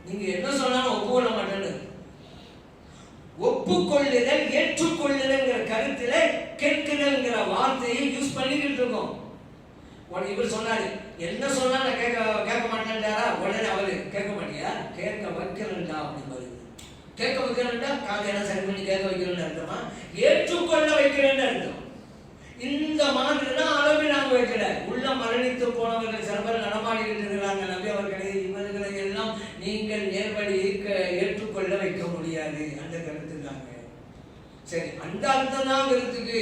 நீங்க என்ன சொன்னாலும் ஒப்புக்கொள்ள மாட்டேன்னு. ஒப்புக்கொள்ளுதல் ஏற்றுக்கொள்ளுதல்ங்கிற கருத்துல கேட்குதல்ங்கிற வார்த்தையை யூஸ் பண்ணிக்கிட்டு இருக்கோம். இவர் சொன்னாரு, என்ன சொன்னா நான் கேட்க மாட்டேன்டாரா, உடனே அவரு கேட்க மாட்டியா, கேட்க வைக்கிறேன்டா அப்படின்னு வருது. கேட்க வைக்கிறேன்டா காலையெல்லாம் சரி பண்ணி கேட்க வைக்கிறேன்னு அர்த்தமா, ஏற்றுக்கொள்ள வைக்கிறேன்னு அர்த்தம். இந்த மாதிரி தான் அளவில் நாங்கள் வைக்கல. உள்ள மரணித்து போனவர்கள் சில பேர் நடமாடிக்கிட்டு இருக்கிறாங்க. நபி அவர்களே இவர்களை எல்லாம் நீங்கள் நேர்வழியை ஏற்றுக்கொள்ள வைக்க முடியாது, அந்த கருத்து தாங்க. சரி, அந்த அர்த்தம் தான் கருத்துக்கு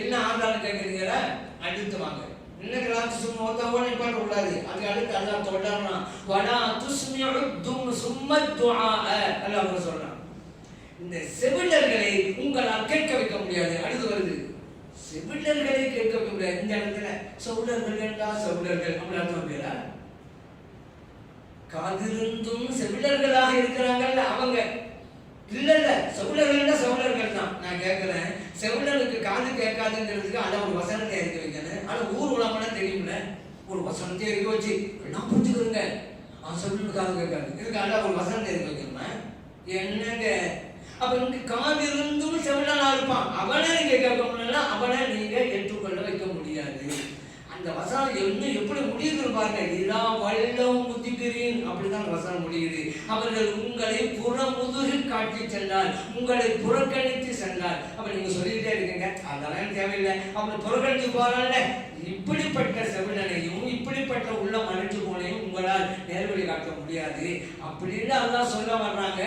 என்ன ஆதாரம் கேட்குறீங்களா? அடுத்து வாங்க இன்னைக்கு ராத்து சும்மா ஒருத்தவங்க நிப்பாட்ட கூடாது. அதுக்கு அடுத்து அல்லாஹ் தொடர்றான், வலா துஸ்மிஉ சும்மத் துஆ. அல்லாஹ் சொல்றான், இந்த செவிடர்களை உங்களால் கேட்க வைக்க முடியாது. அடுத்து வருது, செவிடர்களை கேட்க வைக்க முடியாது. இந்த இடத்துல செவிடர்கள் என்றால் செவிடர்கள் அப்படி அர்த்தம் பேரா? காதிருந்தும் செவிடர்களாக இருக்கிறாங்கல்ல அவங்க இல்ல இல்ல, செவிடர்கள் செவிடர்கள் தான். நான் கேட்கிறேன், செவிடனுக்கு காது கேட்காதுங்கிறதுக்கு அல்ல ஒரு வசனத்தை இறக்கி வைக்கணும். ஆனா ஊர் உலகம்னா தெரியும்ல, ஒரு வசனத்தை இறக்கி வச்சு நான் புரிஞ்சுக்கிறேங்க, செவிடனுக்கு காது கேட்காது, இதுக்கு அல்ல ஒரு வசனத்தை இறக்கி வைக்கணுமா? என்னங்க அப்ப இங்க காது இருந்தும் செவிடனா இருப்பான், அவனை நீங்க கேட்க முடியல, அவனை நீங்க ஏற்றுக்கொள்ள வைக்க முடியாது. அந்த வசனம் இன்னும் எப்படி முடியுது பாருங்க, இதா வல்லம் முதிபிரின் அப்படிதான் வசனம் முடியுது. அவர்கள் உங்களை புறமுதுகு காட்டி சென்றால், உங்களை புறக்கணித்து சென்றால், அப்ப நீங்க சொல்லிட்டே இருக்கீங்க அதெல்லாம் தேவையில்லை, அவங்களை புறக்கணித்து போறாங்க. இப்படிப்பட்ட செவிடனையும் இப்படிப்பட்ட உள்ள மறைச்சு போனையும் உங்களால் நேர்வழி காட்ட முடியாது அப்படின்னு அதான் சொல்ல வர்றாங்க.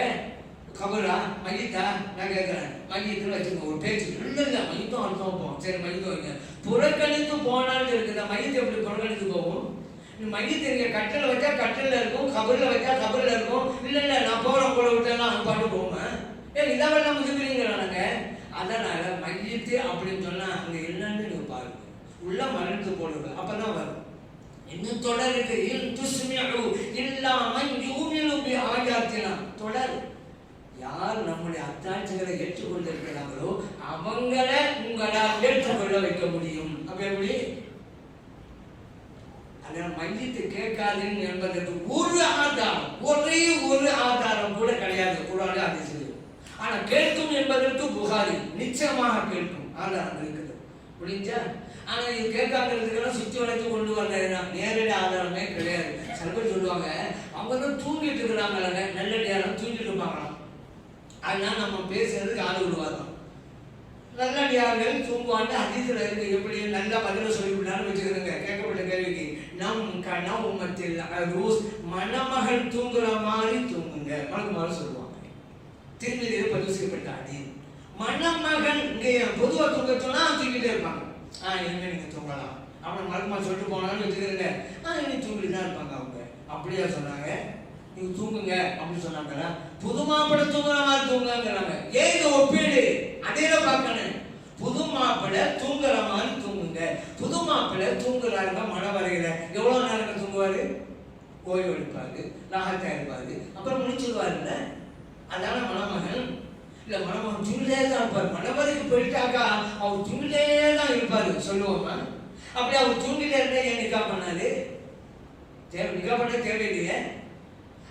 கபரா மையத்தா? நான் கேட்கிறேன், மையத்தில் வச்சுக்கோங்க ஒரு பேச்சு இல்லை இல்லை, மையத்தும் அர்த்தம் போகும். சரி மையத்தும் வைங்க, புறக்கணித்து போனான்னு இருக்குது. மையத்தை எப்படி புறக்கணித்து போகும்? மையத்தை நீங்க கட்டில வச்சா கட்டில இருக்கும், கபரில் வச்சா கபரில் இருக்கும். இல்லை இல்லை நான் போகிறேன் கூட விட்டேன்னா அது பாட்டு போவேன். இதெல்லாம் முதுகிறீங்கிறானுங்க. அதனால மையத்து அப்படின்னு சொன்னா அங்க என்னன்னு நீங்க பாருங்க, உள்ள மறைத்து போடுங்க, அப்பதான் வரும். இன்னும் தொடர் இருக்கு, இல்லாமல் தொடர். யார் நம்முடைய அத்தாட்சிகளை ஏற்றுக்கொண்டிருக்கிறார்களோ அவங்களை உங்களால் ஏற்றுக்கொள்ள வைக்க முடியும். அப்ப எப்படி? அதனால் மையத்தை கேட்காதுன்னு என்பதற்கு ஒரு ஆதாரம், ஒரே ஒரு ஆதாரம் கூட கிடையாது குர்ஆன்ல ஹதீஸ்ல. ஆனா கேட்கும் என்பதற்கு புகாரி நிச்சயமாக கேட்கும் ஆதாரம் இருக்குது. புரிஞ்சா? ஆனா இது கேட்காங்கிறதுக்கெல்லாம் சுற்றி வளைச்சு கொண்டு வர நேரடி ஆதாரமே கிடையாது. சில பேர் சொல்லுவாங்க, அவங்க தான் தூங்கிட்டு இருக்கிறாங்க, நல்ல நேரம் தூங்கிட்டு இருப்பாங்களாம், அதனால நம்ம பேசுறதுக்கு ஆள் விடுவாங்க. நல்லடியார்கள் தூங்குவாங்க ஹதீஸ்ல இருக்கு. எப்படி நல்ல பதில சொல்லிவிட்டான்னு வச்சுக்கிறேங்க. கேட்கப்பட்ட கேள்விக்கு நம் கனவுமத்தில் ரூஸ், மணமகள் தூங்குற மாதிரி தூங்குங்க மணக்குமாறு சொல்லுவாங்க. திருமதியில் பதிவு செய்யப்பட்ட ஹதீஸ். மணமகன் இங்கே பொதுவா தூங்க சொன்னா தூங்கிட்டே இருப்பாங்க. இனிமே நீங்க தூங்கலாம் அவன் மணக்குமாறு சொல்லிட்டு போனான்னு வச்சுக்கிறேங்க. இனி தூங்கிட்டு தான் இருப்பாங்க அவங்க. அப்படியா சொன்னாங்க? நீங்க தூங்குங்க அப்படின்னு சொன்னாங்க. புது மாப்பிள்ளை தூங்குற மாதிரி தூங்குங்கிறாங்க. ஏன் இந்த ஒப்பீடு? அதையில பார்க்கணும். புது மாப்பிள்ளை தூங்குற மாதிரி தூங்குங்க. புது மாப்பிள்ளை தூங்குறாருங்க மனவரையில எவ்வளவு நேரம் தூங்குவாரு? ஓய்வு எடுப்பாரு, ராகத்தா இருப்பாரு, அப்புறம் முடிச்சிருவாருல்ல. அதனால மணமகன் இல்ல, மணமகன் தூங்கிலே தான் இருப்பாரு. மனவரைக்கு போயிட்டாக்கா அவர் தூங்கிலே தான் இருப்பாரு சொல்லுவோமா? அப்படி அவர் தூங்கிலே இருந்தா ஏன் நிக்கா பண்ணாரு? நிக்கா பண்ண தேவையில்லையே.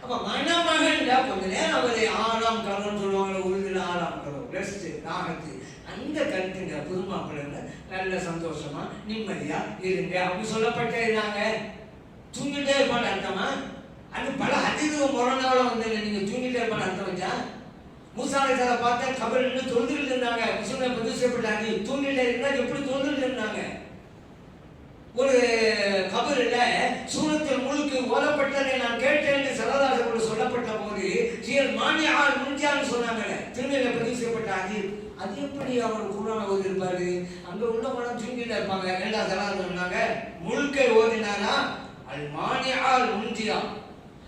அப்ப மணமகன் கொஞ்ச நேரம் அவரை ஆறாம் கரம் சொல்லுவாங்க, உறுதியில் ஆறாம் கரம் ரெஸ்ட் ராகத்து அந்த கருத்துங்க. புது மாப்பிள்ளை நல்ல சந்தோஷமா நிம்மதியா இருங்க அப்படி சொல்லப்பட்டிருந்தாங்க. தூங்கிட்டே இருப்பான்னு அர்த்தமா? அது பல அதிக முரணால வந்து நீங்க தூங்கிட்டே இருப்பான்னு அர்த்தம் வச்சா? மூசா அலைஹிஸ்ஸலாம் பார்த்தா கபர் இன்னும் தொழுதுகிட்டு இருந்தாங்க. முஸ்லிம்கள் பதிவு செய்யப்பட்டாங்க. தூங்கிட்டே இருந்தா எப்படி தொழுதுகிட்டு இருந்தாங்க? ஒரு கபரில் சூரத்தில் முழுக்கு ஓதப்பட்டதை நான் கேட்டேன் சரதாசர்கள் சொல்லப்பட்ட போது சீர் மானியால் முன்ஜான்னு சொன்னாங்க. திருமையில பதிவு செய்யப்பட்ட அது எப்படி அவர் குர்ஆனை ஓதிருப்பாரு? அங்க உள்ள படம் தூங்கிட்டு இருப்பாங்க. எல்லா சரதாசர்கள் சொன்னாங்க, முழுக்கை ஓதினாரா அல் மானியால் முன்ஜியா,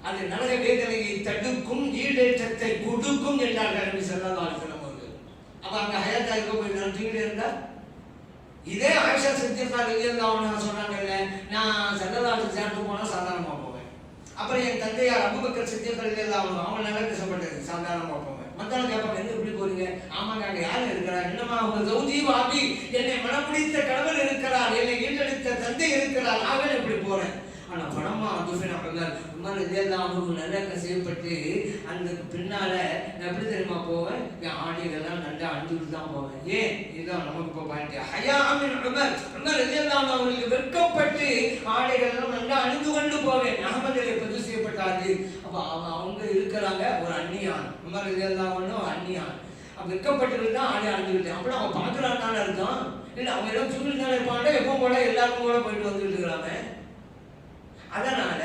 அது நரக வேதனையை தடுக்கும், ஈடேற்றத்தை கொடுக்கும் என்றார்கள் நபி ஸல்லல்லாஹு அலைஹி வஸல்லம் அவர்கள். அப்ப அங்க ஹயாத்தா இருக்க போய் நான் தூங்கிட்டு இருந்தா? இதே ஆயிஷா சித்திகா ரலியல்லாஹு அன்ஹா சொன்னாங்கல்ல, நான் ஸல்லல்லாஹு சேர்ந்து போனா சாதாரணமா போவேன். அப்புறம் என் தந்தையார் அபூபக்கர் சித்திக் ரலியல்லாஹு அன்ஹு அவங்க நல்லா பேசப்பட்டது சாதாரணமா போவேன். மத்தவங்க கேட்பாங்க, என்ன இப்படி போறீங்க? ஆமாங்க, அங்க யார் இருக்கிறார்? என்னமா அவங்க ஜௌஜி வாபி, என்னை மணமுடித்த கணவர் இருக்கிறார், என்னை ஈண்டெடுத்த தந்தை இருக்கிறார், ஆக இப்படி போறேன். ஆனா பணமா துஃபின் அப்துல்லாஹ் உமர் ரலியல்லாஹு அன்ஹு நல்ல செய்யப்பட்டு அந்த பின்னால நான் எப்படி தெரியுமா போவேன்? என் ஆடைகள்லாம் நல்லா அணிஞ்சுட்டு தான் போவேன். ஏன்? இதுதான் நமக்கு இப்போ பாயிண்ட். ஹயா மின் உமர், உமர் ரலியல்லாஹு அன்ஹு அவர்களுக்கு வெட்கப்பட்டு ஆடைகள்லாம் நல்லா அணிந்து கொண்டு போவேன். அஹ்மதிலே பதிவு செய்யப்பட்டாரு. அப்ப அவங்க இருக்கிறாங்க ஒரு அந்நியான், உமர் ரலியல்லாஹு அன்ஹு அந்நியான். வெட்கப்பட்டு தான் ஆடை அணிஞ்சுக்கிட்டேன். அப்படி அவங்க பார்க்கறான்னு அர்த்தம் இல்லை. அவங்க எல்லாம் தூங்கிட்டு தானே இருப்பாங்க, எப்போ போல எல்லாருக்கும் கூட போயிட்டு வந்துட்டு இருக்கிறாங்க. அதனால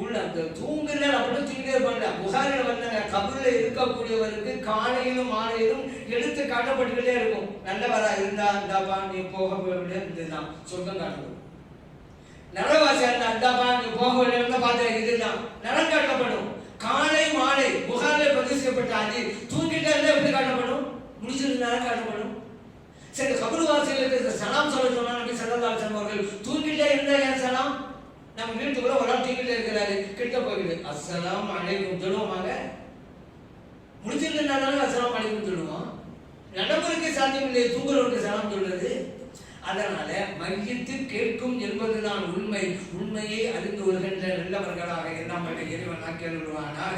உள்ள அந்த தூங்குதல் அப்படின்னு தூங்கிட்டே இருப்பாங்க. புகாரில் வந்தாங்க, கபர்ல இருக்கக்கூடியவருக்கு காலையிலும் மாலையிலும் எடுத்து காட்டப்பட்டுக்கிட்டே இருக்கும். நல்லவரா இருந்தா இந்தாப்பா நீ போக இதுதான் சொர்க்கம் காட்டப்படும். நரகவாசி அந்தாப்பா நீ போக வேண்டிய பார்த்து இதுதான் நரகம் காட்டப்படும். காலை மாலை புகாரிலே பதிவு செய்யப்பட்ட அது தூங்கிட்டா இருந்தா எப்படி காட்டப்படும்? முடிச்சிருந்தா காட்டப்படும். சரி, கபர் வாசிகளுக்கு சலாம் சொல்ல சொன்னா நபி ஸல்லல்லாஹு அலைஹி வஸல்லம் அவர்கள் தூங்கிட்டே இருந்தா ஏன் சலாம்? நம்ம வீட்டுக்குள்ள ஒரு ஆள் தூங்கிட்டே இருக்கிறாரு, கிட்ட போயிடுது அஸ்ஸலாமு அலைக்கும் சொல்லுவோமாங்க? முடிச்சிருந்தாலும் அஸ்ஸலாமு அலைக்கும் சொல்லுவோம். நடைமுறைக்கு சாத்தியம் இல்லை தூங்குறவருக்கு சலாம் சொல்றது. அதனால மையத்து கேட்கும் என்பதுதான் உண்மை. உண்மையை அறிந்து வருகின்ற நல்லவர்களாக எல்லாம் இறைவன் ஆக்கியல் விடுவானாக.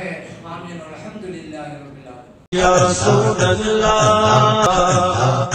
ஆமீன். அல்ஹம்துலில்லாஹி ரப்பில் ஆலமீன். யா ரசூலல்லாஹ்